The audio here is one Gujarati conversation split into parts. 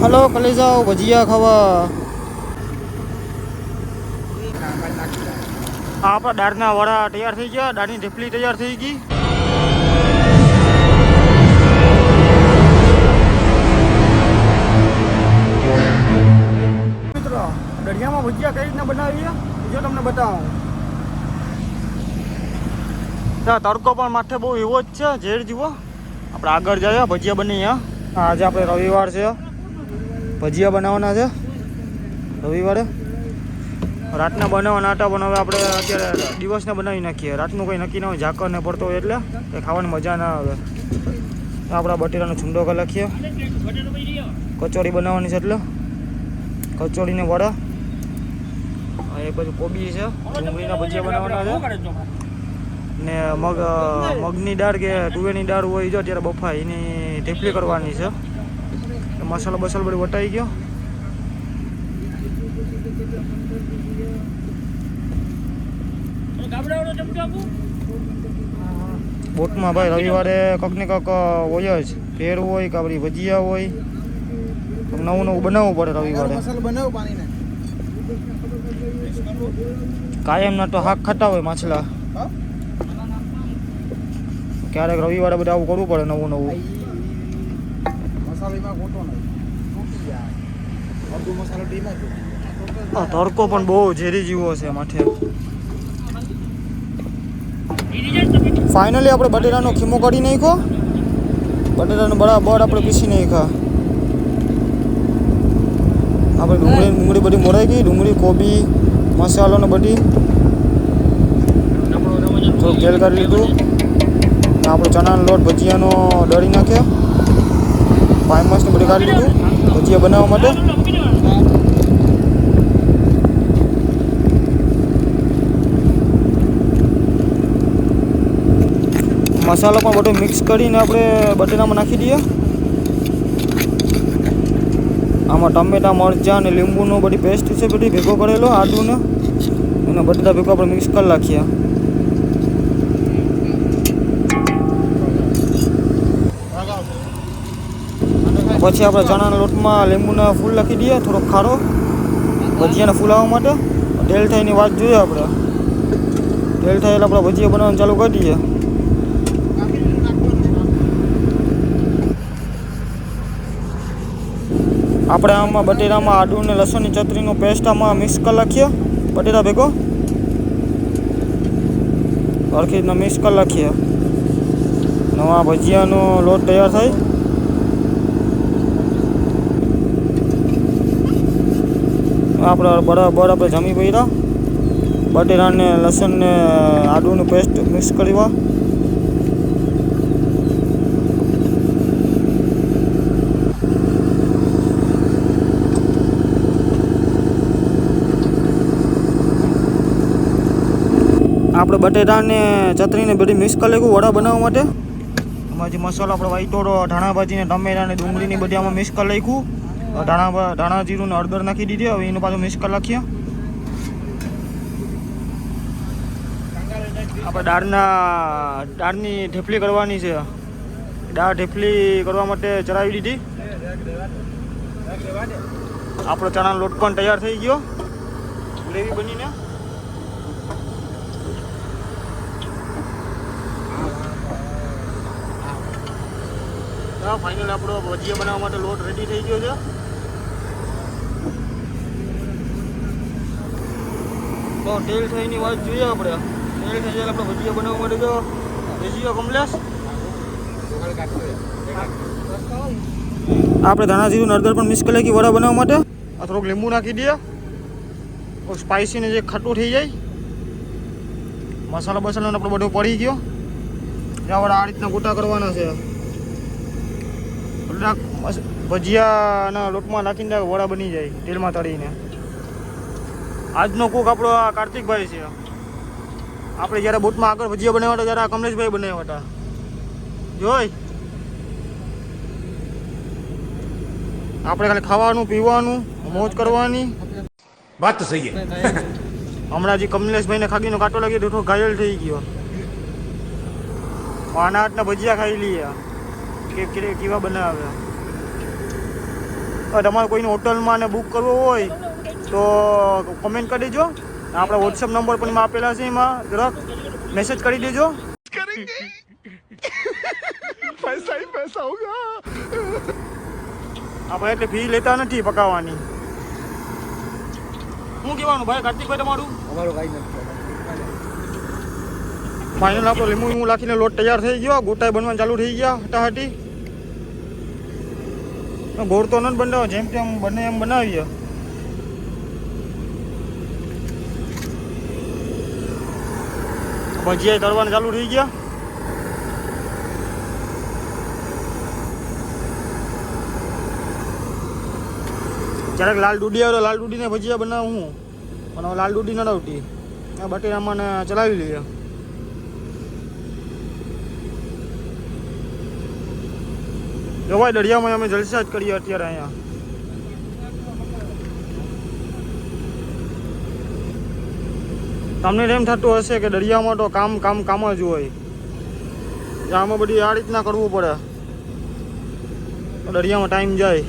હલો કલે જાઓ ભજીયા ખાવા. આપણા દાળના વડા તૈયાર થઈ ગયા, દાળની ઢેફલી તૈયાર થઈ ગઈ. મિત્રો દરિયામાં ભજીયા કઈ રીતના બનાવીએ જો તમને બતાવું. તડકો પણ માથે બહુ એવો જ છે, ઝેર જુઓ. આપણે આગળ જઈએ ભજીયા બની. આજે આપણે રવિવાર છે, ભજીયા બનાવવાના છે રવિવારે. રાતના બનાવવાના હતા પણ હવે આપણે અત્યારે દિવસને બનાવી નાખીએ. રાતનું કંઈ નક્કી ના હોય, ઝાકર ને પડતો હોય એટલે કંઈ ખાવાની મજા ના આવે. આપણા બટેટાનો છૂંદો કરી નાખીએ. કચોરી બનાવવાની છે એટલે કચોરીને વડા. એક બાજુ કોબી છે, ડુંગળીના ભજીયા બનાવવાના છે. ને મગની દાળ કે તુવેરની દાળ હોય જો ત્યારે બફા એની ઢેફલી કરવાની છે. મસાલો બસાલો બધું વટાઈ ગયો. બોટમાં ભાઈ રવિવારે કંઈક ને કંઈક હોય જ. ભેળ હોય કે આપણી ભજીયા હોય, નવું નવું બનાવવું પડે રવિવારે. કાયમના તો શાક ખાતા હોય માછલા, ક્યારેક રવિવારે બધું આવું કરવું પડે નવું નવું. તડકો પણ બહુ ઝેરી જેવો છે માથે. ફાઇનલી આપણે બટેટાનો ખીમો કાઢી નાખ્યો. બટેટાનો બરાબર આપણે પીસી નાખ્યા. આપણે ડુંગળી બધી મોરાઈ ગઈ. ડુંગળી, કોબી, મસાલો ને બધી થોડું તેલ કાઢી લીધું. આપણે ચણાનો લોટ ભજીયાનો દળી નાખ્યો. પાયમસને બધું કાઢી લીધું ભજીયા બનાવવા માટે. મસાલો પણ બધો મિક્સ કરીને આપણે બટેટામાં નાખી દઈએ. આમાં ટમેટા, મરચાં અને લીંબુનો બધી પેસ્ટ છે બધી ભેગો કરેલો, આદુને અને બટેટા ભેગો આપણે મિક્સ કરી નાખીએ. પછી આપણે ચણાના લોટમાં લીંબુના ફૂલ નાખી દઈએ, થોડોક ખારો ભજીયાને ફૂલાવવા માટે. તેલ થાય એની વાત જોઈએ આપણે. તેલ થાય એટલે આપણે ભજીયા બનાવવાનું ચાલુ કરી દઈએ. આપણે આમાં બટેટામાં આદુ અને લસણની ચટણીનો પેસ્ટ આમાં મિક્સ કરી નાખીએ. બટેટા ભેગો સરખી રીતના મિક્સ કરી નાખીએ. નવા ભજીયાનો લોટ તૈયાર થાય. આપણે બરાબર આપણે જમી પડ્યા. બટેટાને લસણને આદુનું પેસ્ટ મિક્સ કરવા. આપણે બટેટાને ચટણીને બધી મિક્સ કરી લઈશું વડા બનાવવા માટે. એમાં જે મસાલો આપણે વાઈટોળો, ધાણા ભાજીને ટમેટા ને ડુંગળીની બધી આમાં મિક્સ કરી લઈશું. ધાણા જીરું ને હળદર નાખી દીધી. હવે એનું પાછું મિક્સ કરી નાખીએ. આપણે દાળની ઢેફલી કરવાની છે. દાળ ઢેફલી કરવા માટે ચડાવી દીધી. આપણો ચણાનો લોટ પણ તૈયાર થઈ ગયો ગ્રેવી બનીને. ફાઇનલ આપણો ભજીયા બનાવવા માટે લોટ રેડી થઈ ગયો છે. તો તેલ થઈની વાત જોઈએ આપણે. તેલ થઈ જાય આપણે ભજીયા બનાવવા માટે તો ભજીયા કમલેશ. આપણે ધાણા જીરું હળદર પણ મિક્સ કરી વડા બનાવવા માટે. આ થોડુંક લીંબુ નાખી દઈએ. સ્પાઇસીને જે ખાટું થઈ જાય. મસાલા બસાલાનો આપણો બધો પડી ગયો. જ્યાં વડા આ રીતના ગોટા કરવાના છે. ભજીયાના લોટમાં નાખીને વડા બની જાય તેલમાં તળીને. આજનો કુક આપણો આ કાર્તિકભાઈ છે. આપણે જ્યારે બોટમાં આગળ ભજીયા બનાવ્યા હતા ત્યારે આ કમલેશભાઈ બનાવ્યા હતા. જોઈ આપણે ખાલી ખાવાનું, પીવાનું, મોજ કરવાની વાત તો સહી છે. હમણાં જે કમલેશભાઈને ખાગીનો કાંટો લાગી તો થોડો ઘાયલ થઈ ગયો. આના હાથના ભજીયા ખાઈ લઈએ કે કેવા બનાવે. તમારે કોઈની હોટલમાં ને બુક કરવો હોય તો કમેન્ટ કરી દેજો. આપણા વોટ્સએપ નંબર પણ એમાં આપેલા છે, એમાં જરાક મેસેજ કરી દેજો. पैसा ही पैसा होगा. આપણે એટલે ફી લેતા નથી પકાવવાની. શું કહેવાનું ભાઈ કાર્તિકભાઈ તમારું? અમારું કાંઈ નથી. ફાઇનલ આપણો લીંબુ લાખીને લોટ તૈયાર થઈ ગયો. ગોટાઈ બનવાનું ચાલુ થઈ ગયા હટાહટી. ગોળ તો નથી બનાવો, જેમ તેમ બને એમ બનાવીએ. ભજીયા તળવાના ચાલુ થઈ ગયા. ક્યારેક લાલ ડૂડી આવે તો લાલ ડૂડીને ભજીયા બનાવું હું, પણ હવે લાલ ડૂડી ન આવતી. બટેરામાં ચલાવી લઈએ. જો ભાઈ દરિયામાં અમે જલસા જ કરીએ અત્યારે અહીંયા. તમને એમ થતું હશે કે દરિયામાં તો કામ કામ કામ જ હોય, આમાં બધી આ રીતના કરવું પડે, દરિયામાં ટાઈમ જાય.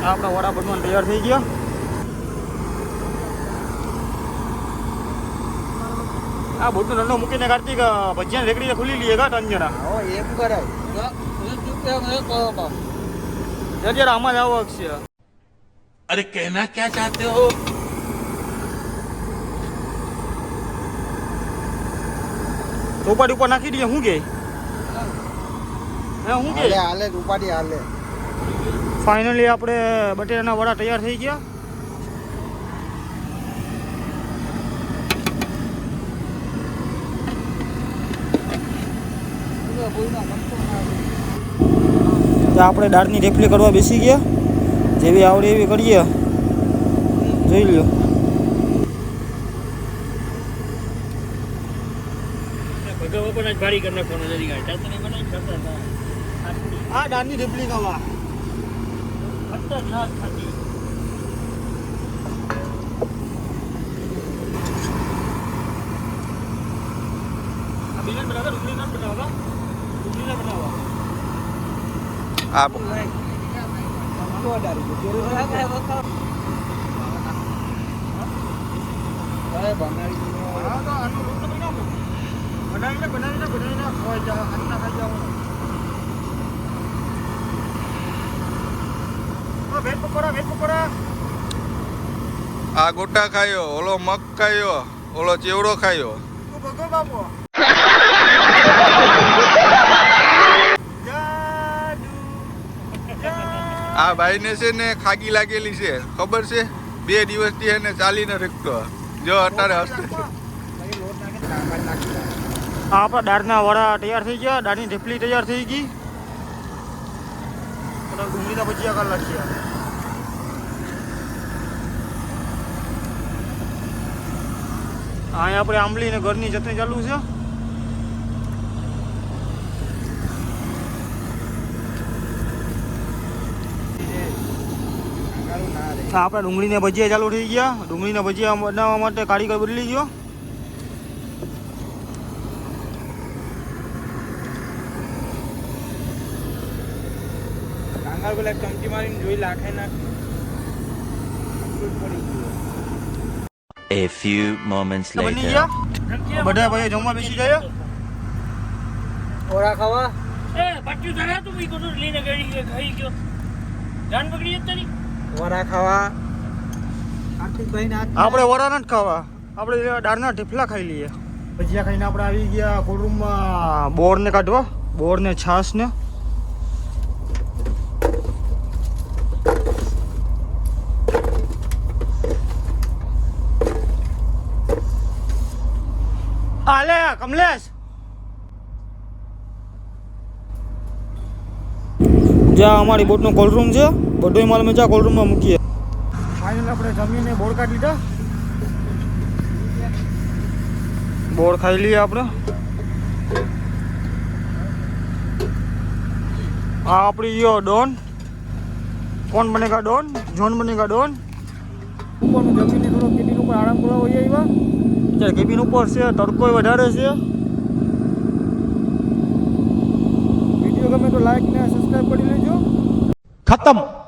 આપણા વડા બનવાનું તૈયાર થઈ ગયા. આ બોટનો ધંધો મૂકીને કાર્તિક ભજીયાની રેકડી ખુલી લઈએ કા 3 જણા. એમ કરાય. અત્યારે આમાં જ આવક છે. अरे कहना क्या चाहते हो? ચોપાટી ઉપર નાખી દઈએ. શું કે શું કે હાલે ઉપાડી હાલે. ફાઇનલી આપણે બટેટાના વડા તૈયાર થઈ ગયા. આપણે દાળની ઢેફલી કરવા બેસી ગયા. જેવી આવડે એવી કરીએ, જોઈ લ્યો. આ દાળની ઢેફલી ખાવા આપ આ ગોટા ખાયો, ઓલો મગ ખાયો, ઓલો ચેવડો ખાયો. આ ભાઈને છે ને ખાગી લાગેલી છે, ખબર છે? 2 દિવસથી એને ચાલીને રખતો. જો અત્યારે હસતો. આપણા દાળના વડા તૈયાર થઈ ગયા. દાળની ઢેફલી તૈયાર થઈ ગઈ. ડુંગળીના ભજીયા કરી નાખ્યા. અહીંયા આપણે આંબલી ને ઘરની ચટણી ચાલુ છે. આપણા ડુંગળીના ભજીયા ચાલુ થઈ ગયા. ડુંગળીના ભજીયા બનાવવા માટે કારીગર બદલી ગયો. ચમચી મારીને જોઈ લાખે નાખ. A few moments બની later. ગયા બધા ભાઈ જમવા બેસી ગયા. ઓરા ખાવા વરા ખાવા. આપણે વડા નથી ખાવા, આપણે દાળના ઢેફલા ખાઈ લઈએ. ભજીયા ખાઈને આપણે આવી ગયા કોલરૂમમાં બોરને કાઢવા. બોર ને છાશ ને આલે કમલેશ. જ્યાં અમારી બોટનો કોલ્ડરૂમ છે, બધો માલ અમે જ્યાં કોલ્ડરૂમમાં મૂકીએ. ફાઇનલ આપણે જમીને બોર કાઢી લીધા. બોર ખાઈ લઈએ આપણે. આ આપણી યો ડોન કોણ બનેગા ડોન, જોન બનેગા ડોન. ઉપરનું જમીનની થોડો કેબિન ઉપર આરામ કરવા વહી આવ્યા. અત્યારે કેબિન ઉપર છે, તડકો વધારે છે. વિડીયો ગમે તો લાઈક ને સબસ્ક્રાઈબ કરી લેજો. खत्म.